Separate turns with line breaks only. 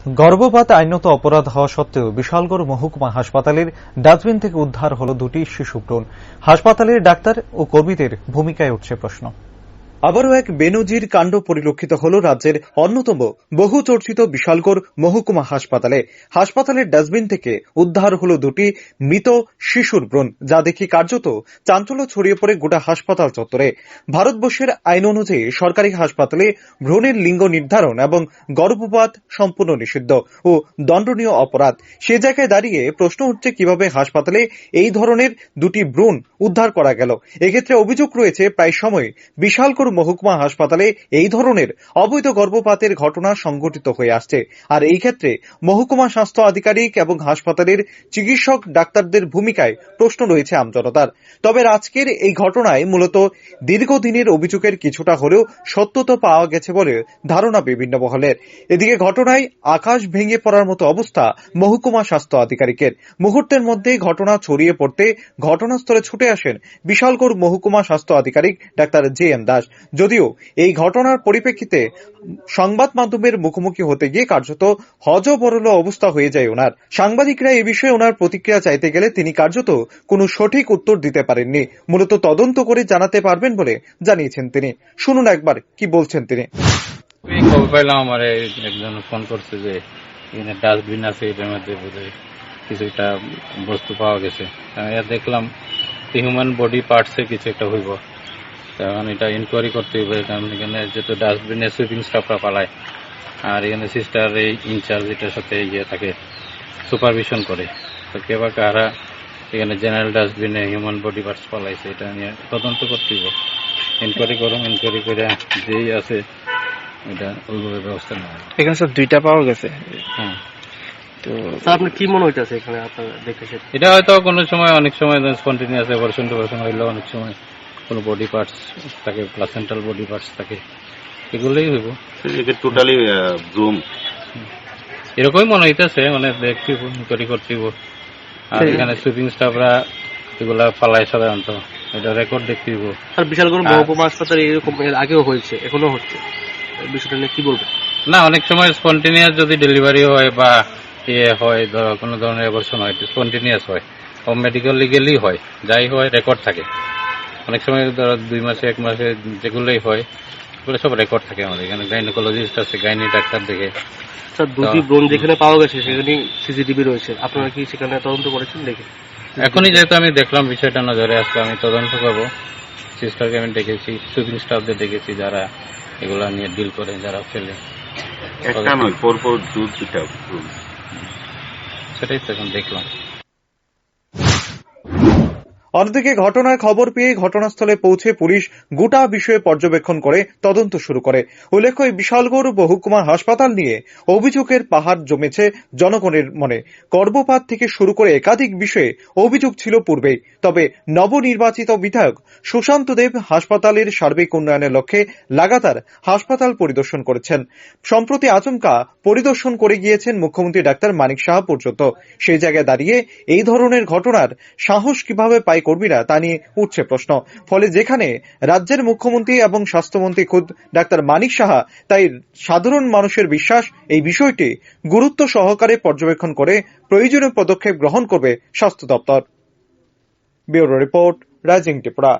গর্ভপাত আইনত অপরাধ হওয়া সত্ত্বেও বিশালগড় মহকুমা হাসপাতালের ডাস্টবিন থেকে উদ্ধার হল দুটি শিশু ভ্রূণ। হাসপাতালের ডাক্তার ও কর্মীদের ভূমিকায় উঠছে প্রশ্ন। আবারও এক বেনজির কাণ্ড পরিলক্ষিত হল রাজ্যের অন্যতম বহু চর্চিত বিশালগড় মহকুমা হাসপাতালে। হাসপাতালের ডাস্টবিন থেকে উদ্ধার হল দুটি মৃত শিশুর ভ্রূণ, যা দেখে কার্যত চাঞ্চল্য ছড়িয়ে পড়ে গোটা হাসপাতাল চত্বরে। ভারতবর্ষের আইন অনুযায়ী সরকারি হাসপাতালে ভ্রূণের লিঙ্গ নির্ধারণ এবং গর্ভপাত সম্পূর্ণ নিষিদ্ধ ও দণ্ডনীয় অপরাধ। সে জায়গায় দাঁড়িয়ে প্রশ্ন হচ্ছে কিভাবে হাসপাতালে এই ধরনের দুটি ভ্রূণ উদ্ধার করা গেল। এক্ষেত্রে অভিযোগ রয়েছে প্রায় সময় বিশালগড় মহকুমা হাসপাতালে এই ধরনের অবৈধ গর্ভপাতের ঘটনা সংঘটিত হয়ে আসছে। আর এই ক্ষেত্রে মহকুমা স্বাস্থ্য আধিকারিক এবং হাসপাতালের চিকিৎসক ডাক্তারদের ভূমিকায় প্রশ্ন রয়েছে আমজনতার। তবে আজকের এই ঘটনায় মূলত দীর্ঘদিনের অভিযোগের কিছুটা হলেও সত্যতা পাওয়া গেছে বলে ধারণা বিভিন্ন মহলের। এদিকে ঘটনায় আকাশ ভেঙে পড়ার মতো অবস্থা মহকুমা স্বাস্থ্য আধিকারিকের। মুহূর্তের মধ্যে ঘটনা ছড়িয়ে পড়তে ঘটনাস্থলে ছুটে আসেন বিশালগড় মহকুমা স্বাস্থ্য আধিকারিক ডাক্তার JM দাস। যদিও এই ঘটনার পরিপ্রেক্ষিতে সংবাদ মাধ্যমের মুখোমুখি হতে গিয়ে কার্যত হযবরল অবস্থা হয়ে যায় ওনার। সাংবাদিকরা এ বিষয়ে ওনার প্রতিক্রিয়া চাইতে গেলে তিনি কার্যত কোনো সঠিক উত্তর দিতে পারেননি। মূলত তদন্ত করে জানাতে পারবেন বলে জানিয়েছেন তিনি। শুনুন একবার কি বলছেন তিনি।
খবর পাইলাম, আমার একজন ফোন করছে যে এখানে ডাস্টবিন আছে, এটার মধ্যে বোধহয় কিছু একটা বস্তু পাওয়া গেছে। আমি দেখলাম হিউম্যান বডি পার্টসের কিছু একটা হইব, এখন এটা ইনকোয়ারি করতে হইবে। কারণ এখানে যেহেতু ডাস্টবিনে সুইপিং স্টাফরা পালায়, আর এখানে সিস্টার এই ইনচার্জ এটার সাথে থাকে, সুপারভিশন করে। তো কে বা কারা এখানে জেনারেল ডাস্টবিনে হিউম্যান বডি পার্টস পালাইছে, এটা নিয়ে তদন্ত করতে হইব। ইনকোয়ারি করুন, ইনকোয়ারি করে যেই আছে এটা ওইভাবে ব্যবস্থা নেওয়া।
এখানে স্যার দুইটা পাওয়া গেছে।
হ্যাঁ,
তো স্যার আপনার কি মনে হইতেছে এখানে আপনারা দেখেছেন?
এটা হয়তো কোনো সময়, অনেক সময় স্পন্টেনিয়াস অপারেশন টপারেশন হইলেও অনেক সময় কোনো বডি পার্টস থাকে, প্লাসেন্টাল বডি পার্টস থাকে, এগুলোই হইব।
টোটালি রুম
এরকমই মনে হইতেছে, মানে দেখতে ইনকোয়ারি করতে হইব। আর এখানে সুইপিং স্টাফরা এগুলা পালায় সাধারণত, এটা রেকর্ড দেখতে হইব।
স্যার বিশালগড় মহকুমা হাসপাতালে এরকম এর আগেও হয়েছে, এখনো হচ্ছে, বিষয়টা নিয়ে কি বলবেন?
না, অনেক সময় স্পন্টেনিয়াস যদি ডেলিভারি হয় বা হয়, ধরো কোনো ধরনের অপারেশন হয়, স্পন্টেনিয়াস হয়, ও মেডিকেল লিগেলি হয়, যাই হয় রেকর্ড থাকে। অনেক সময় ধরো 2 মাসে 1 মাসে যেগুলোই হয় এগুলো সব রেকর্ড থাকে। আমাদের এখানে গাইনোকোলজিস্ট আছে, গাইনি ডাক্তার দেখে।
স্যার দুটি ব্রণ যেখানে পাওয়া গেছে সেখানে সিসিটিভি রয়েছে, আপনারা কি সেখানে তদন্ত করেছেন? দেখে
এখনই যেহেতু আমি দেখলাম বিষয়টা নজরে আসলে আমি তদন্ত করবো। সিস্টারকে আমি দেখেছি, সুইপিং স্টাফদের দেখেছি যারা এগুলা নিয়ে ডিল করে, যারা ফেলে।
একটা নয়, পরপর দুটা রুম,
সেটাই তো এখন দেখলাম।
অন্যদিকে ঘটনার খবর পেয়ে ঘটনাস্থলে পৌঁছে পুলিশ গোটা বিষয়ে পর্যবেক্ষণ করে তদন্ত শুরু করে। উল্লেখ্য, এই বিশালগড় মহকুমা হাসপাতাল নিয়ে অভিযোগের পাহাড় জমেছে জনগণের মনে। গর্ভপাত থেকে শুরু করে একাধিক বিষয়ে অভিযোগ ছিল পূর্বেই। তবে নবনির্বাচিত বিধায়ক সুশান্ত দেব হাসপাতালের সার্বিক উন্নয়নের লক্ষ্যে লাগাতার হাসপাতাল পরিদর্শন করেছেন। সম্প্রতি আচমকা পরিদর্শন করে গিয়েছেন মুখ্যমন্ত্রী ডাক্তার মানিক সাহা পর্যন্ত। সেই জায়গায় দাঁড়িয়ে এই ধরনের ঘটনার সাহস কিভাবে পায় কর্মীরা, তা নিয়ে উঠছে প্রশ্ন। ফলে যেখানে রাজ্যের মুখ্যমন্ত্রী এবং স্বাস্থ্যমন্ত্রী খুদ ডাক্তার মানিক সাহা, তাই সাধারণ মানুষের বিশ্বাস এই বিষয়টি গুরুত্ব সহকারে পর্যবেক্ষণ করে প্রয়োজনীয় পদক্ষেপ গ্রহণ করবে স্বাস্থ্য দপ্তর। Bureau report, rising Tripura.